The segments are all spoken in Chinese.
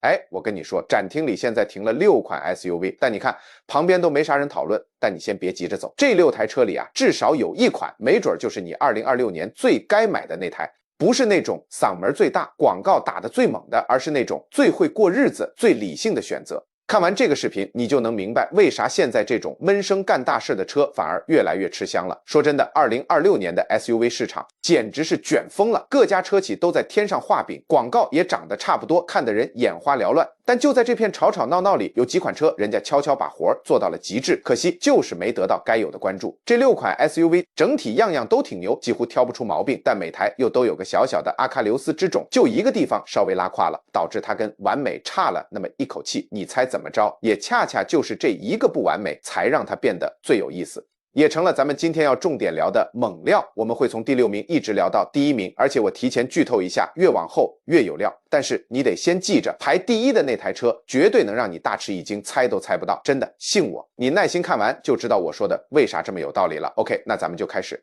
哎，我跟你说，展厅里现在停了6款 SUV， 但你看旁边都没啥人讨论。但你先别急着走，这6台车里啊，至少有1款，没准就是你2026年最该买的那台。不是那种嗓门最大、广告打得最猛的，而是那种最会过日子、最理性的选择。看完这个视频，你就能明白为啥现在这种闷声干大事的车反而越来越吃香了。说真的，2026年的 SUV 市场简直是卷疯了，各家车企都在天上画饼，广告也长得差不多，看得人眼花缭乱。但就在这片吵吵闹闹里，有几款车人家悄悄把活做到了极致，可惜就是没得到该有的关注。这6款 SUV 整体样样都挺牛，几乎挑不出毛病，但每台又都有个小小的阿喀琉斯之种，就一个地方稍微拉胯了，导致它跟完美差了那么一口气。你猜怎么着？也恰恰就是这一个不完美，才让它变得最有意思。也成了咱们今天要重点聊的猛料，我们会从第6名一直聊到第1名，而且我提前剧透一下，越往后越有料。但是你得先记着，排第1的那台车绝对能让你大吃一惊，猜都猜不到，真的，信我，你耐心看完就知道我说的为啥这么有道理了。OK， 那咱们就开始。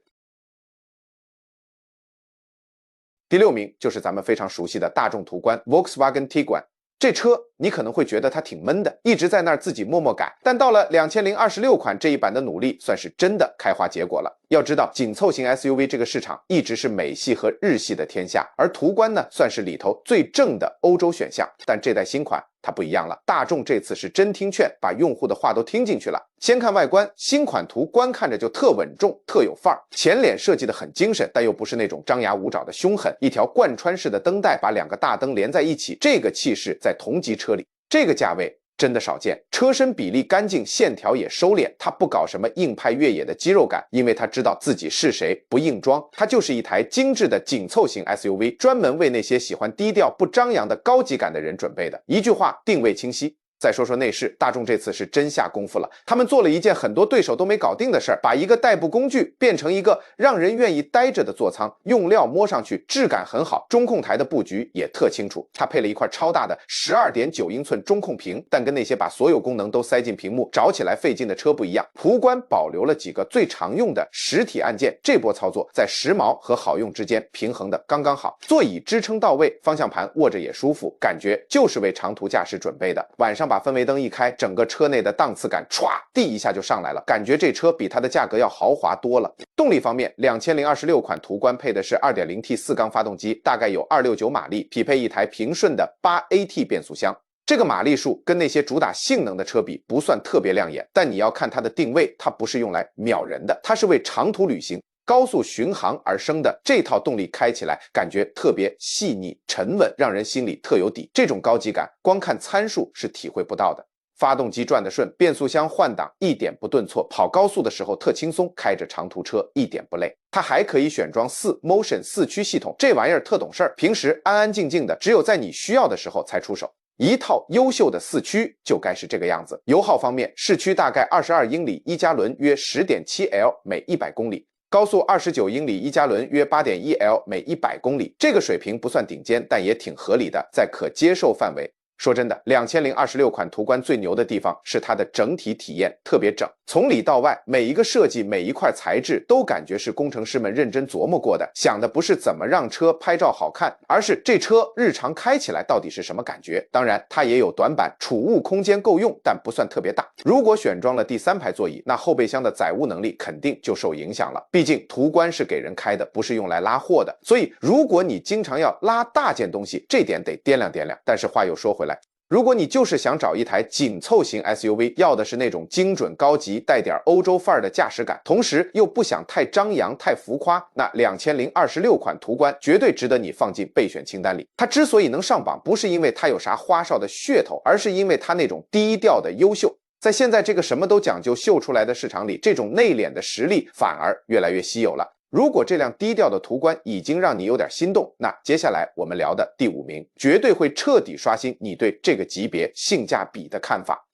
第6名就是咱们非常熟悉的大众途观 Volkswagen Tiguan。这车你可能会觉得它挺闷的，一直在那儿自己默默改，但到了2026款这一版的努力算是真的开花结果了。要知道紧凑型 SUV 这个市场一直是美系和日系的天下，而途观呢算是里头最正的欧洲选项。但这代新款它不一样了，大众这次是真听劝，把用户的话都听进去了。先看外观，新款途观看着就特稳重，特有范儿，前脸设计的很精神，但又不是那种张牙舞爪的凶狠，一条贯穿式的灯带把2个大灯连在一起，这个气势在同级车里这个价位真的少见。车身比例干净，线条也收敛，它不搞什么硬派越野的肌肉感，因为它知道自己是谁，不硬装。它就是一台精致的紧凑型 SUV， 专门为那些喜欢低调不张扬的高级感的人准备的。一句话，定位清晰。再说说内饰，大众这次是真下功夫了，他们做了一件很多对手都没搞定的事儿，把一个代步工具变成一个让人愿意待着的座舱，用料摸上去质感很好，中控台的布局也特清楚，它配了一块超大的 12.9 英寸中控屏，但跟那些把所有功能都塞进屏幕找起来费劲的车不一样，途观保留了几个最常用的实体按键，这波操作在时髦和好用之间平衡的刚刚好，座椅支撑到位，方向盘握着也舒服，感觉就是为长途驾驶准备的。晚上把氛围灯一开，整个车内的档次感歘地一下就上来了，感觉这车比它的价格要豪华多了。动力方面，2026款途观配的是 2.0T 4缸发动机，大概有269马力，匹配一台平顺的 8AT 变速箱。这个马力数跟那些主打性能的车比不算特别亮眼，但你要看它的定位，它不是用来秒人的，它是为长途旅行高速巡航而生的。这套动力开起来感觉特别细腻沉稳，让人心里特有底，这种高级感光看参数是体会不到的。发动机转得顺，变速箱换挡一点不顿挫，跑高速的时候特轻松，开着长途车一点不累。它还可以选装4Motion 4驱系统，这玩意儿特懂事儿，平时安安静静的，只有在你需要的时候才出手。一套优秀的4驱就该是这个样子。油耗方面，市区大概22英里1加仑约 10.7L 每100公里，高速29英里1加仑约 8.1L 每100公里，这个水平不算顶尖，但也挺合理的，在可接受范围。说真的，2026款途观最牛的地方是它的整体体验特别整，从里到外每一个设计每一块材质都感觉是工程师们认真琢磨过的，想的不是怎么让车拍照好看，而是这车日常开起来到底是什么感觉。当然它也有短板，储物空间够用，但不算特别大。如果选装了第3排座椅，那后备箱的载物能力肯定就受影响了，毕竟途观是给人开的，不是用来拉货的，所以如果你经常要拉大件东西，这点得掂量掂量。但是话又说回来，如果你就是想找一台紧凑型 SUV， 要的是那种精准高级带点欧洲范儿的驾驶感，同时又不想太张扬太浮夸，那2026款途观绝对值得你放进备选清单里。它之所以能上榜，不是因为它有啥花哨的噱头，而是因为它那种低调的优秀。在现在这个什么都讲究秀出来的市场里，这种内敛的实力反而越来越稀有了。如果这辆低调的途观已经让你有点心动，那接下来我们聊的第5名绝对会彻底刷新你对这个级别性价比的看法。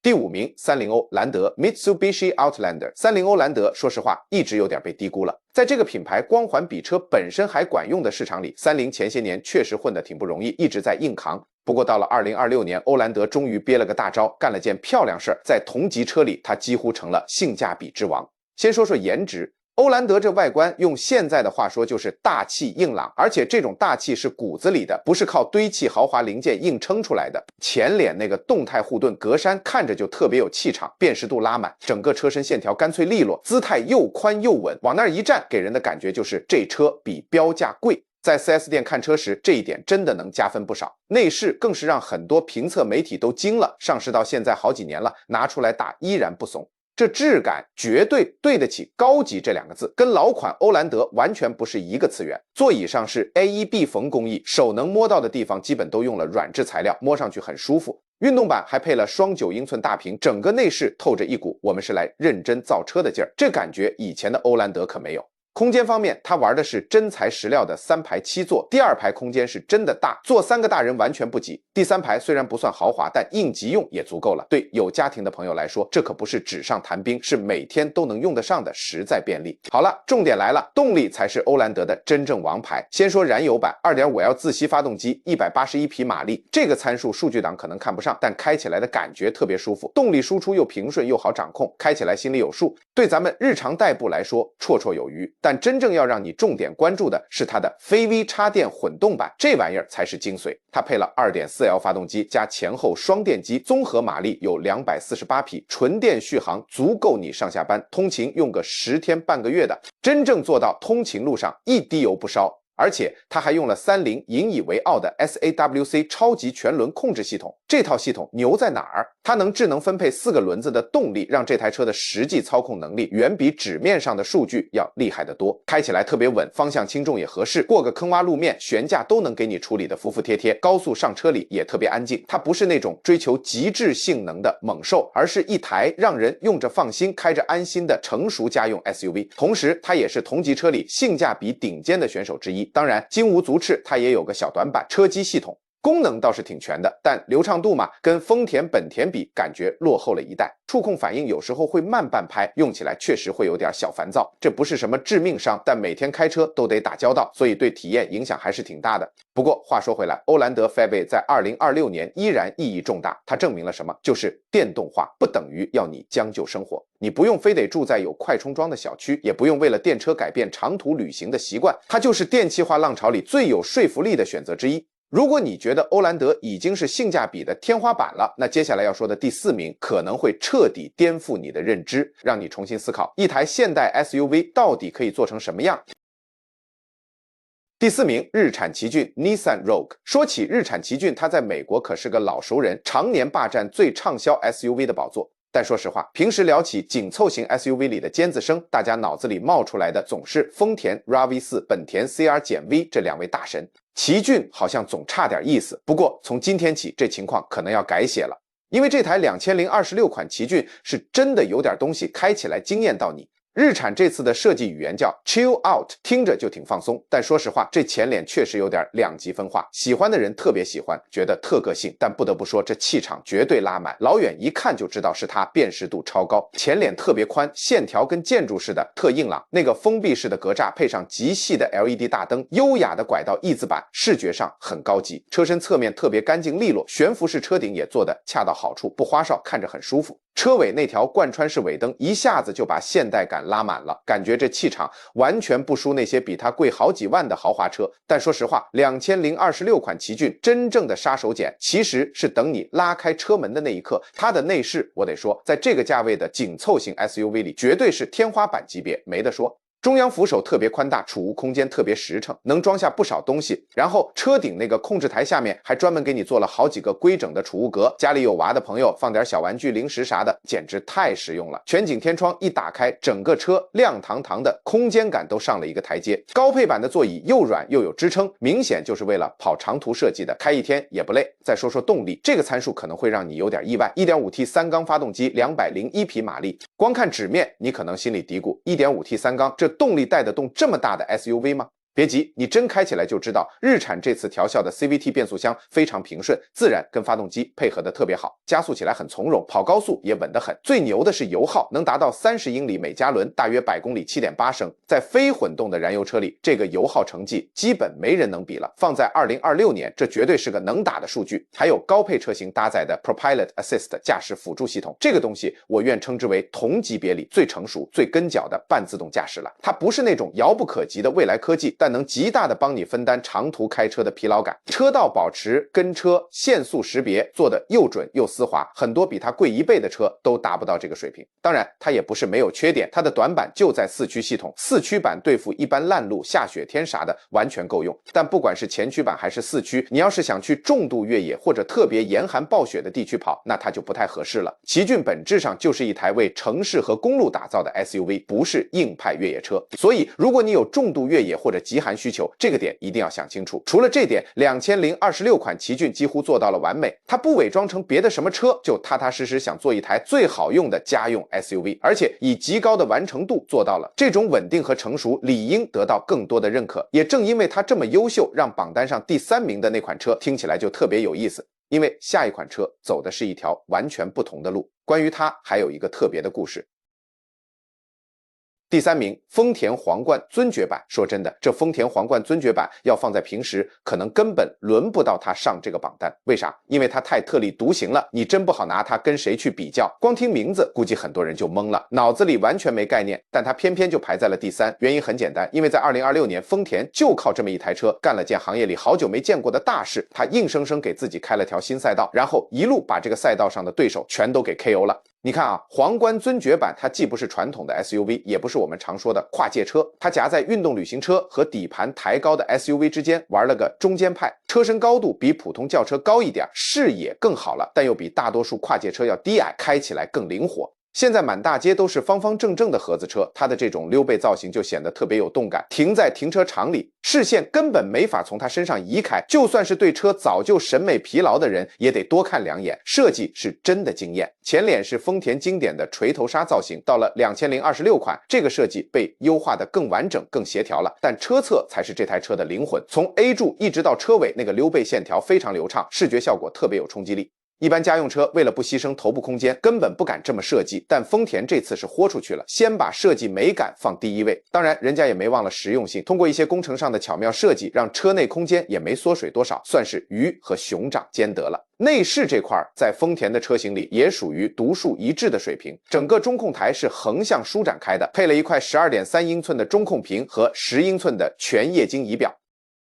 第5名，30欧兰德 Mitsubishi Outlander。30欧兰德说实话一直有点被低估了，在这个品牌光环比车本身还管用的市场里，30前些年确实混得挺不容易，一直在硬扛。不过到了2026年，欧蓝德终于憋了个大招，干了件漂亮事儿，在同级车里它几乎成了性价比之王。先说说颜值，欧蓝德这外观用现在的话说就是大气硬朗，而且这种大气是骨子里的，不是靠堆砌豪华零件硬撑出来的。前脸那个动态护盾格栅看着就特别有气场，辨识度拉满，整个车身线条干脆利落，姿态又宽又稳，往那儿一站给人的感觉就是这车比标价贵。在 4S 店看车时，这一点真的能加分不少。内饰更是让很多评测媒体都惊了，上市到现在好几年了，拿出来打依然不怂。这质感绝对对得起高级这两个字，跟老款欧蓝德完全不是一个次元。座椅上是 AEB 缝工艺，手能摸到的地方基本都用了软质材料，摸上去很舒服。运动版还配了双9英寸大屏，整个内饰透着一股我们是来认真造车的劲儿，这感觉以前的欧蓝德可没有。空间方面，它玩的是真材实料的3排7座，第2排空间是真的大，坐3个大人完全不挤。第3排虽然不算豪华，但应急用也足够了。对有家庭的朋友来说，这可不是纸上谈兵，是每天都能用得上的实在便利。好了，重点来了，动力才是欧蓝德的真正王牌。先说燃油版 2.5L 自吸发动机，181匹马力，这个参数数据档可能看不上，但开起来的感觉特别舒服，动力输出又平顺又好掌控，开起来心里有数。对咱们日常代步来说绰绰有余，但真正要让你重点关注的是它的非 V 插电混动版，这玩意儿才是精髓。它配了 2.4L 发动机加前后双电机，综合马力有248匹，纯电续航足够你上下班通勤用个10天半个月的，真正做到通勤路上一滴油不烧。而且它还用了30引以为傲的 SAWC 超级全轮控制系统，这套系统牛在哪儿？它能智能分配4个轮子的动力，让这台车的实际操控能力远比纸面上的数据要厉害得多。开起来特别稳，方向轻重也合适，过个坑洼路面悬架都能给你处理的服服帖帖，高速上车里也特别安静。它不是那种追求极致性能的猛兽，而是一台让人用着放心开着安心的成熟家用 SUV。 同时它也是同级车里性价比顶尖的选手之一。当然金无足赤，它也有个小短板，车机系统功能倒是挺全的，但流畅度嘛，跟丰田本田比感觉落后了一代。触控反应有时候会慢半拍，用起来确实会有点小烦躁。这不是什么致命伤，但每天开车都得打交道，所以对体验影响还是挺大的。不过话说回来，欧蓝德 Fairway 在2026年依然意义重大，它证明了什么？就是电动化不等于要你将就生活，你不用非得住在有快充桩的小区，也不用为了电车改变长途旅行的习惯，它就是电气化浪潮里最有说服力的选择之一。如果你觉得欧蓝德已经是性价比的天花板了，那接下来要说的第4名可能会彻底颠覆你的认知，让你重新思考一台现代 SUV 到底可以做成什么样。第4名，日产奇骏 Nissan Rogue。 说起日产奇骏，它在美国可是个老熟人，常年霸占最畅销 SUV 的宝座。但说实话，平时聊起紧凑型 SUV 里的尖子生，大家脑子里冒出来的总是丰田 RAV4、本田 CR-V 这2位大神，奇骏好像总差点意思。不过从今天起，这情况可能要改写了，因为这台2026款奇骏是真的有点东西，开起来惊艳到你。日产这次的设计语言叫 Chill Out， 听着就挺放松，但说实话，这前脸确实有点两极分化。喜欢的人特别喜欢，觉得特个性，但不得不说，这气场绝对拉满，老远一看就知道是它，辨识度超高。前脸特别宽，线条跟建筑似的，特硬朗。那个封闭式的格栅配上极细的 LED 大灯，优雅的拐到 E 字板，视觉上很高级。车身侧面特别干净利落，悬浮式车顶也做得恰到好处，不花哨，看着很舒服。车尾那条贯穿式尾灯一下子就把现代感拉满了，感觉这气场完全不输那些比它贵好几万的豪华车。但说实话，2026款奇骏真正的杀手锏其实是等你拉开车门的那一刻。它的内饰我得说，在这个价位的紧凑型 SUV 里绝对是天花板级别，没得说。中央扶手特别宽大，储物空间特别实诚，能装下不少东西。然后车顶那个控制台下面还专门给你做了好几个规整的储物格，家里有娃的朋友放点小玩具零食啥的，简直太实用了。全景天窗一打开，整个车亮堂堂的，空间感都上了一个台阶。高配版的座椅又软又有支撑，明显就是为了跑长途设计的，开一天也不累。再说说动力，这个参数可能会让你有点意外， 1.5T 三缸发动机201匹马力，光看纸面你可能心里嘀咕 1.5T 三缸这动力带得动这么大的 SUV 吗？别急，你真开起来就知道，日产这次调校的 CVT 变速箱非常平顺，自然跟发动机配合的特别好，加速起来很从容，跑高速也稳得很。最牛的是油耗能达到30英里每加仑，大约100公里 7.8升，在非混动的燃油车里，这个油耗成绩基本没人能比了。放在2026年，这绝对是个能打的数据。还有高配车型搭载的 ProPilot Assist 驾驶辅助系统，这个东西我愿称之为同级别里最成熟、最跟脚的半自动驾驶了。它不是那种遥不可及的未来科技，但能极大的帮你分担长途开车的疲劳感。车道保持、跟车、限速识别做得又准又丝滑，很多比它贵1倍的车都达不到这个水平。当然，它也不是没有缺点，它的短板就在4驱系统，4驱版对付一般烂路、下雪天啥的完全够用。但不管是前驱版还是4驱，你要是想去重度越野或者特别严寒暴雪的地区跑，那它就不太合适了。奇骏本质上就是一台为城市和公路打造的 SUV， 不是硬派越野车。所以，如果你有重度越野或者极寒需求，这个点一定要想清楚。除了这点，2026款奇骏几乎做到了完美。它不伪装成别的什么车，就踏踏实实想做一台最好用的家用 SUV， 而且以极高的完成度做到了。这种稳定和成熟理应得到更多的认可。也正因为它这么优秀，让榜单上第3名的那款车听起来就特别有意思。因为下一款车走的是一条完全不同的路。关于它还有一个特别的故事。第3名，丰田皇冠尊爵版。说真的，这丰田皇冠尊爵版要放在平时，可能根本轮不到它上这个榜单。为啥？因为它太特立独行了，你真不好拿它跟谁去比较。光听名字，估计很多人就懵了，脑子里完全没概念。但它偏偏就排在了第3，原因很简单，因为在2026年，丰田就靠这么一台车干了件行业里好久没见过的大事，它硬生生给自己开了条新赛道，然后一路把这个赛道上的对手全都给 KO 了。你看啊，皇冠尊爵版它既不是传统的 SUV， 也不是我们常说的跨界车，它夹在运动旅行车和底盘抬高的 SUV 之间，玩了个中间派。车身高度比普通轿车高一点，视野更好了，但又比大多数跨界车要低矮，开起来更灵活。现在满大街都是方方正正的盒子车，它的这种溜背造型就显得特别有动感。停在停车场里，视线根本没法从它身上移开，就算是对车早就审美疲劳的人，也得多看2眼。设计是真的惊艳。前脸是丰田经典的锤头纱造型，到了2026款，这个设计被优化的更完整、更协调了。但车侧才是这台车的灵魂，从 A 柱一直到车尾，那个溜背线条非常流畅，视觉效果特别有冲击力。一般家用车为了不牺牲头部空间，根本不敢这么设计，但丰田这次是豁出去了，先把设计美感放第1位。当然，人家也没忘了实用性，通过一些工程上的巧妙设计，让车内空间也没缩水多少，算是鱼和熊掌兼得了。内饰这块在丰田的车型里也属于独树一帜的水平，整个中控台是横向舒展开的，配了一块12.3英寸的中控屏和10英寸的全液晶仪表。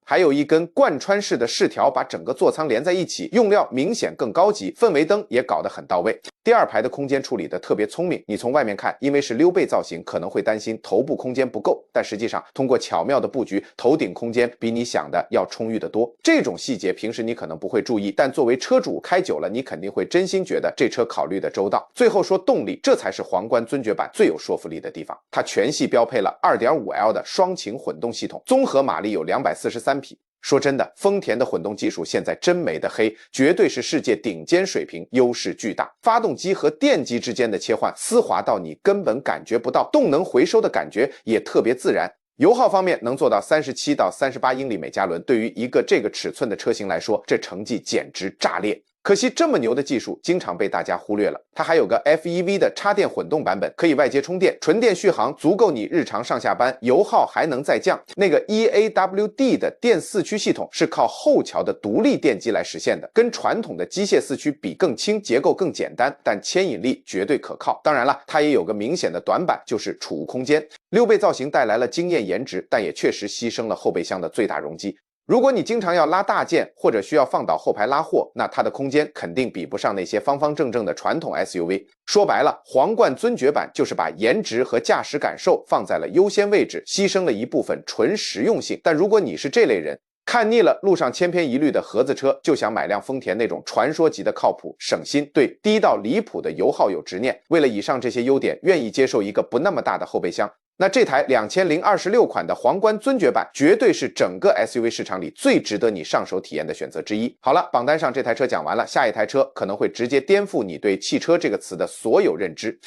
还有一根贯穿式的饰条把整个座舱连在一起，用料明显更高级，氛围灯也搞得很到位。第2排的空间处理得特别聪明，你从外面看，因为是溜背造型，可能会担心头部空间不够，但实际上通过巧妙的布局，头顶空间比你想的要充裕得多。这种细节平时你可能不会注意，但作为车主开久了，你肯定会真心觉得这车考虑的周到。最后说动力，这才是皇冠尊爵版最有说服力的地方。它全系标配了 2.5L 的双擎混动系统，综合马力有243匹。说真的，丰田的混动技术现在真没得黑，绝对是世界顶尖水平，优势巨大。发动机和电机之间的切换丝滑到你根本感觉不到，动能回收的感觉也特别自然。油耗方面能做到37到38英里每加仑，对于一个这个尺寸的车型来说，这成绩简直炸裂。可惜这么牛的技术经常被大家忽略了。它还有个 FEV 的插电混动版本，可以外接充电，纯电续航足够你日常上下班，油耗还能再降。那个 EAWD 的电4驱系统是靠后桥的独立电机来实现的，跟传统的机械4驱比更轻，结构更简单，但牵引力绝对可靠。当然了，它也有个明显的短板，就是储物空间。溜背造型带来了惊艳颜值，但也确实牺牲了后备箱的最大容积。如果你经常要拉大件或者需要放倒后排拉货，那它的空间肯定比不上那些方方正正的传统 SUV。说白了，皇冠尊爵版就是把颜值和驾驶感受放在了优先位置，牺牲了一部分纯实用性。但如果你是这类人，看腻了路上千篇一律的盒子车，就想买辆丰田那种传说级的靠谱、省心，对低到离谱的油耗有执念，为了以上这些优点，愿意接受一个不那么大的后备箱，那这台2026款的皇冠尊爵版绝对是整个 SUV 市场里最值得你上手体验的选择之一。好了，榜单上这台车讲完了，下一台车可能会直接颠覆你对汽车这个词的所有认知。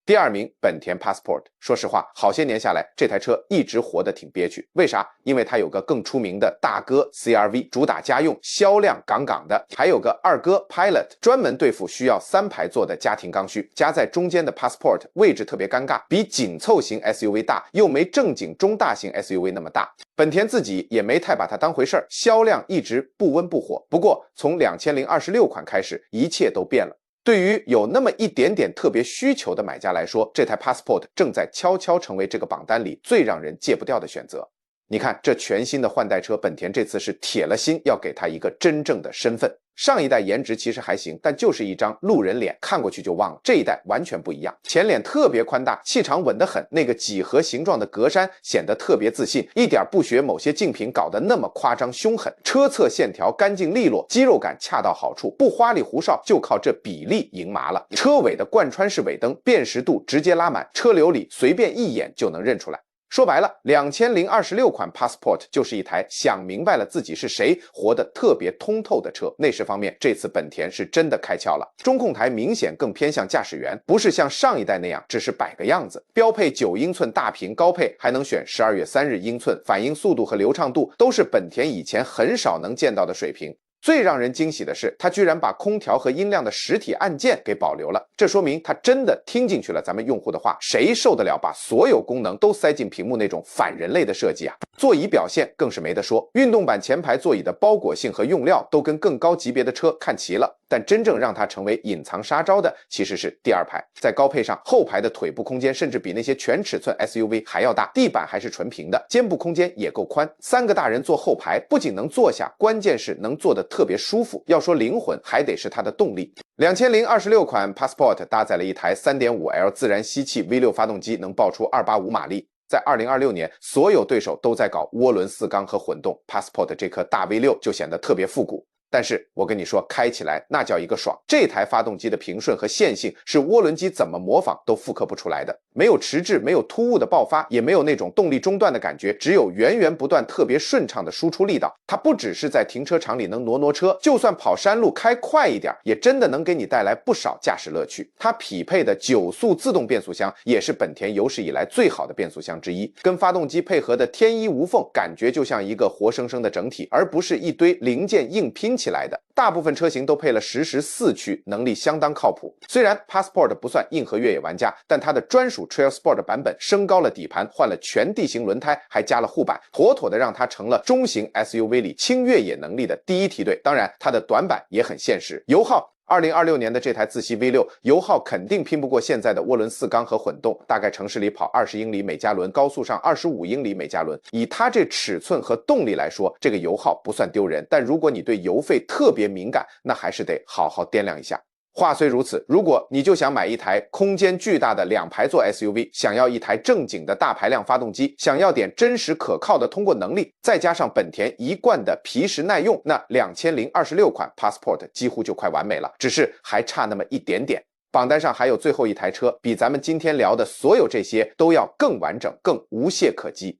第2名本田 Passport， 说实话，好些年下来，这台车一直活得挺憋屈。为啥？因为它有个更出名的大哥 CR-V， 主打家用，销量杠杠的，还有个二哥 Pilot， 专门对付需要3排座的家庭刚需。夹在中间的 Passport 位置特别尴尬，比紧凑型 SUV 大，又没正经中大型 SUV 那么大。本田自己也没太把它当回事儿，销量一直不温不火。不过从2026款开始，一切都变了。对于有那么一点点特别需求的买家来说，这台 Passport 正在悄悄成为这个榜单里最让人戒不掉的选择。你看，这全新的换代车，本田这次是铁了心要给它一个真正的身份。上一代颜值其实还行，但就是一张路人脸，看过去就忘了。这一代完全不一样，前脸特别宽大，气场稳得很，那个几何形状的格栅显得特别自信，一点不学某些竞品搞得那么夸张凶狠。车侧线条干净利落，肌肉感恰到好处，不花里胡哨，就靠这比例赢麻了。车尾的贯穿式尾灯，辨识度直接拉满，车流里随便一眼就能认出来。说白了，2026款 Passport 就是一台想明白了自己是谁，活得特别通透的车。内饰方面，这次本田是真的开窍了，中控台明显更偏向驾驶员，不是像上一代那样只是摆个样子。标配9英寸大屏高配，还能选12月3日英寸，反应速度和流畅度都是本田以前很少能见到的水平。最让人惊喜的是，它居然把空调和音量的实体按键给保留了，这说明它真的听进去了咱们用户的话。谁受得了把所有功能都塞进屏幕那种反人类的设计啊？座椅表现更是没得说，运动版前排座椅的包裹性和用料都跟更高级别的车看齐了。但真正让它成为隐藏杀招的其实是第2排，在高配上，后排的腿部空间甚至比那些全尺寸 SUV 还要大，地板还是纯平的，肩部空间也够宽，3个大人坐后排不仅能坐下，关键是能坐得特别舒服。要说灵魂，还得是它的动力。2026款 Passport 搭载了一台 3.5L 自然吸气 V6 发动机，能爆出285马力。在2026年，所有对手都在搞涡轮4缸和混动， Passport 这颗大 V6 就显得特别复古。但是我跟你说，开起来那叫一个爽，这台发动机的平顺和线性是涡轮机怎么模仿都复刻不出来的，没有迟滞，没有突兀的爆发，也没有那种动力中断的感觉，只有源源不断特别顺畅的输出力道。它不只是在停车场里能挪车，就算跑山路开快一点，也真的能给你带来不少驾驶乐趣。它匹配的9速自动变速箱也是本田有史以来最好的变速箱之一，跟发动机配合的天衣无缝，感觉就像一个活生生的整体，而不是一堆零件硬拼起来的。大部分车型都配了实时4驱，能力相当靠谱。虽然 Passport 不算硬核越野玩家，但它的专属 Trail Sport 版本升高了底盘，换了全地形轮胎，还加了护板，妥妥的让它成了中型 SUV 里轻越野能力的第一梯队。当然，它的短板也很现实，油耗2026年的这台自吸 V6 油耗肯定拼不过现在的涡轮4缸和混动，大概城市里跑20英里每加仑，高速上25英里每加仑。以它这尺寸和动力来说，这个油耗不算丢人，但如果你对油费特别敏感，那还是得好好掂量一下。话虽如此，如果你就想买一台空间巨大的2排座 SUV， 想要一台正经的大排量发动机，想要点真实可靠的通过能力，再加上本田一贯的皮实耐用，那2026款 Passport 几乎就快完美了，只是还差那么一点点。榜单上还有最后一台车，比咱们今天聊的所有这些都要更完整，更无懈可击。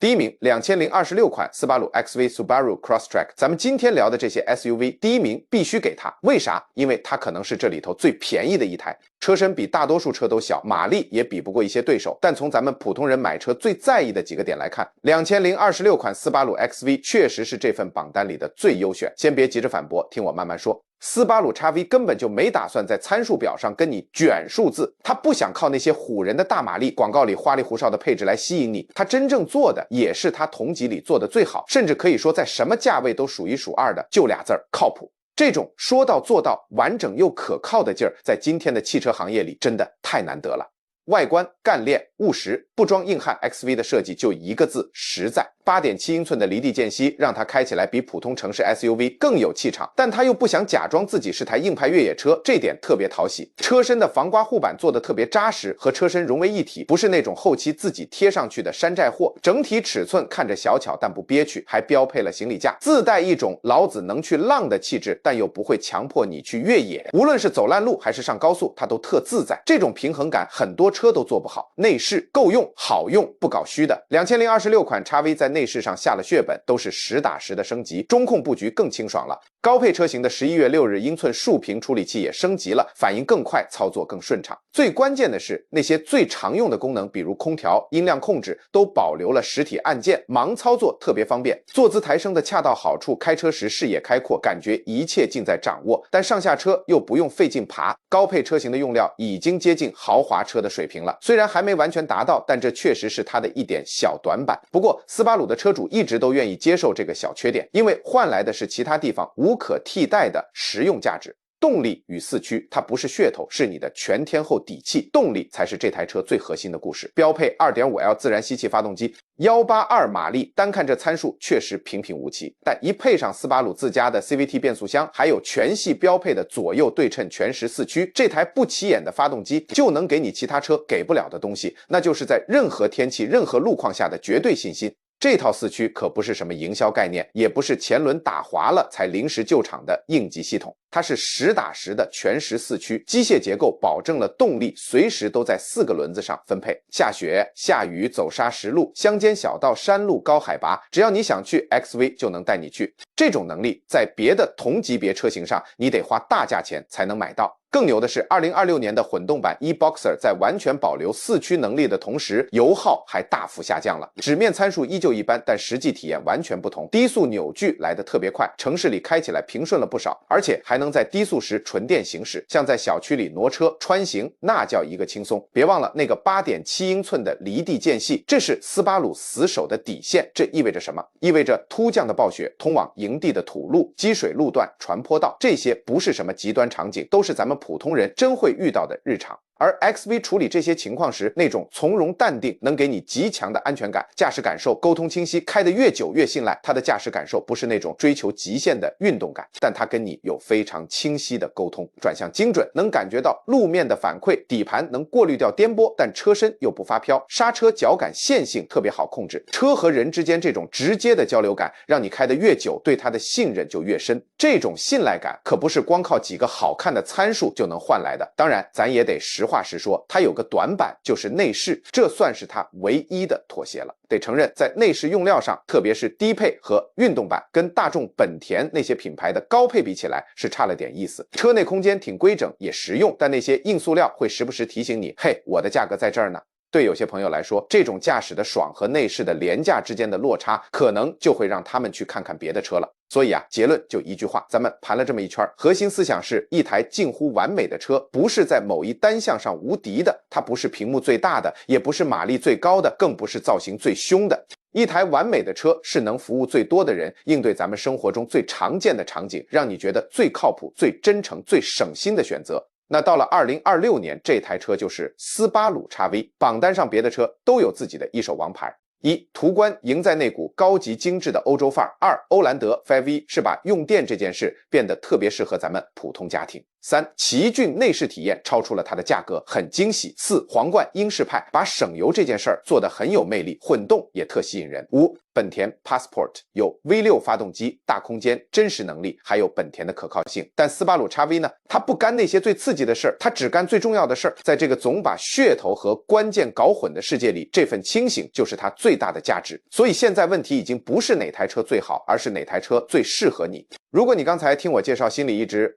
第1名2026款斯巴鲁 XV Subaru Crosstrek， 咱们今天聊的这些 SUV， 第1名必须给它。为啥？因为它可能是这里头最便宜的一台，车身比大多数车都小，马力也比不过一些对手。但从咱们普通人买车最在意的几个点来看，2026款斯巴鲁 XV 确实是这份榜单里的最优选。先别急着反驳，听我慢慢说。斯巴鲁 XV 根本就没打算在参数表上跟你卷数字，它不想靠那些唬人的大马力、广告里花里胡哨的配置来吸引你，它真正做的也是它同级里做的最好，甚至可以说在什么价位都数1数2的，就俩字儿：靠谱。这种说到做到、完整又可靠的劲儿，在今天的汽车行业里真的太难得了。外观干练务实，不装硬汉 XV 的设计就一个字：实在。8.7英寸的离地间隙让它开起来比普通城市 SUV 更有气场，但它又不想假装自己是台硬派越野车，这点特别讨喜。车身的防刮护板做得特别扎实，和车身融为一体，不是那种后期自己贴上去的山寨货。整体尺寸看着小巧但不憋屈，还标配了行李架，自带一种老子能去浪的气质，但又不会强迫你去越野。无论是走烂路还是上高速，它都特自在。这种平衡感很多车都做不好。内饰够用、好用，不搞虚的。2026款 XV 在内饰上下了血本，都是实打实的升级，中控布局更清爽了。高配车型的11月6日英寸竖屏处理器也升级了，反应更快，操作更顺畅。最关键的是，那些最常用的功能，比如空调、音量控制，都保留了实体按键，盲操作特别方便。坐姿抬升的恰到好处，开车时视野开阔，感觉一切尽在掌握。但上下车又不用费劲爬，高配车型的用料已经接近豪华车的水平了。虽然还没完全达到，但这确实是它的一点小短板。不过斯巴鲁的车主一直都愿意接受这个小缺点，因为换来的是其他地方无可替代的实用价值。动力与四驱，它不是噱头，是你的全天候底气，动力才是这台车最核心的故事。标配 2.5L 自然吸气发动机，182马力，单看这参数确实平平无奇，但一配上斯巴鲁自家的 CVT 变速箱，还有全系标配的左右对称全时四驱，这台不起眼的发动机就能给你其他车给不了的东西，那就是在任何天气、任何路况下的绝对信心。这套四驱可不是什么营销概念，也不是前轮打滑了才临时救场的应急系统，它是实打实的全时四驱，机械结构保证了动力随时都在4个轮子上分配。下雪、下雨、走砂石路、乡间小道、山路、高海拔，只要你想去 XV 就能带你去。这种能力在别的同级别车型上，你得花大价钱才能买到。更牛的是，2026年的混动版 e-Boxer 在完全保留四驱能力的同时，油耗还大幅下降了。纸面参数依旧一般，但实际体验完全不同。低速扭矩来得特别快，城市里开起来平顺了不少，而且还能在低速时纯电行驶，像在小区里挪车穿行，那叫一个轻松。别忘了那个 8.7 英寸的离地间隙，这是斯巴鲁死守的底线。这意味着什么？意味着突降的暴雪、通往营地的土路、积水路段、传坡道，这些不是什么极端场景，都是咱们普通人真会遇到的日常。而 XV 处理这些情况时，那种从容淡定能给你极强的安全感，驾驶感受沟通清晰，开得越久越信赖。它的驾驶感受不是那种追求极限的运动感，但它跟你有非常清晰的沟通，转向精准，能感觉到路面的反馈，底盘能过滤掉颠簸，但车身又不发飘，刹车脚感线性特别好控制。车和人之间这种直接的交流感，让你开得越久，对它的信任就越深。这种信赖感可不是光靠几个好看的参数就能换来的。当然，咱也得实话实说，它有个短板，就是内饰，这算是它唯一的妥协了。得承认，在内饰用料上，特别是低配和运动版，跟大众、本田那些品牌的高配比起来，是差了点意思。车内空间挺规整，也实用，但那些硬塑料会时不时提醒你，嘿，我的价格在这儿呢。对有些朋友来说，这种驾驶的爽和内饰的廉价之间的落差，可能就会让他们去看看别的车了。所以啊，结论就一句话，咱们盘了这么一圈，核心思想是一台近乎完美的车，不是在某一单项上无敌的，它不是屏幕最大的，也不是马力最高的，更不是造型最凶的。一台完美的车是能服务最多的人，应对咱们生活中最常见的场景，让你觉得最靠谱、最真诚、最省心的选择。那到了2026年，这台车就是斯巴鲁 XV， 榜单上别的车都有自己的一手王牌。1. 途观赢在那股高级精致的欧洲范儿。2. 欧蓝德 5V 是把用电这件事变得特别适合咱们普通家庭。3. 奇骏内饰体验超出了它的价格，很惊喜。4. 皇冠英式派把省油这件事儿做得很有魅力，混动也特吸引人。5. 本田 Passport 有 V6 发动机，大空间，真实能力，还有本田的可靠性。但斯巴鲁 XV 呢，它不干那些最刺激的事儿，它只干最重要的事儿。在这个总把噱头和关键搞混的世界里，这份清醒就是它最大的价值。所以现在问题已经不是哪台车最好，而是哪台车最适合你。如果你刚才听我介绍，心里一直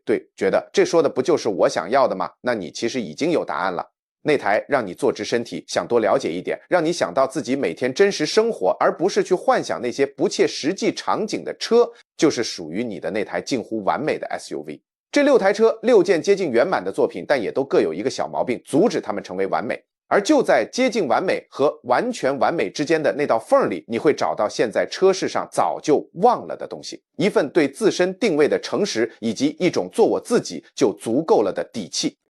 对，觉得这说的不就是我想要的吗？那你其实已经有答案了。那台让你坐直身体，想多了解一点，让你想到自己每天真实生活，而不是去幻想那些不切实际场景的车，就是属于你的那台近乎完美的 SUV。这6台车，6件接近圆满的作品，但也都各有一个小毛病，阻止它们成为完美。而就在接近完美和完全完美之间的那道缝里，你会找到现在车市上早就忘了的东西，一份对自身定位的诚实，以及一种做我自己就足够了的底气。